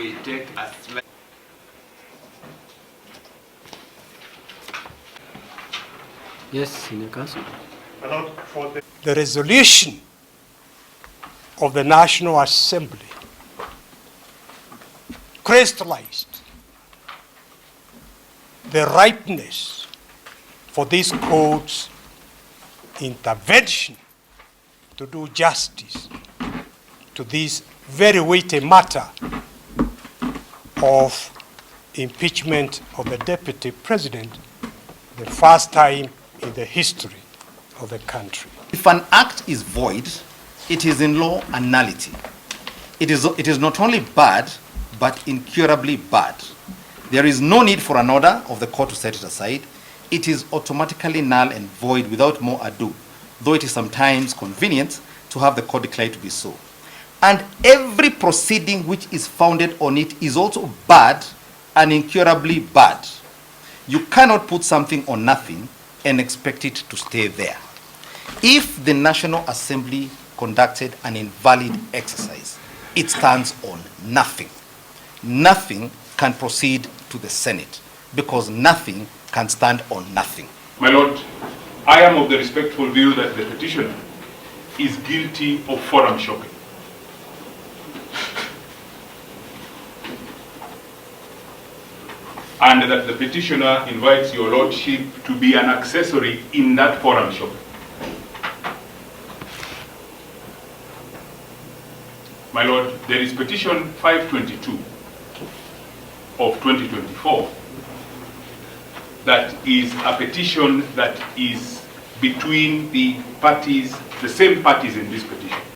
we take a slight... Yes, in the council. The resolution of the National Assembly crystallized the ripeness for this court's intervention to do justice to this very weighty matter of impeachment of the deputy president, the first time in the history of the country. If an act is void, it is in law a nullity. It is not only bad, but incurably bad. There is no need for an order of the court to set it aside. It is automatically null and void without more ado, though it is sometimes convenient to have the court declare to be so. And every proceeding which is founded on it is also bad and incurably bad. You cannot put something on nothing and expect it to stay there. If the National Assembly conducted an invalid exercise, it stands on nothing. Nothing can proceed to the Senate because nothing can stand on nothing. My Lord, I am of the respectful view that the petitioner is guilty of forum shopping. And that the petitioner invites your lordship to be an accessory in that forum shopping. My Lord, there is petition 522 of 2024 that is a petition that is between the parties, the same parties in this petition.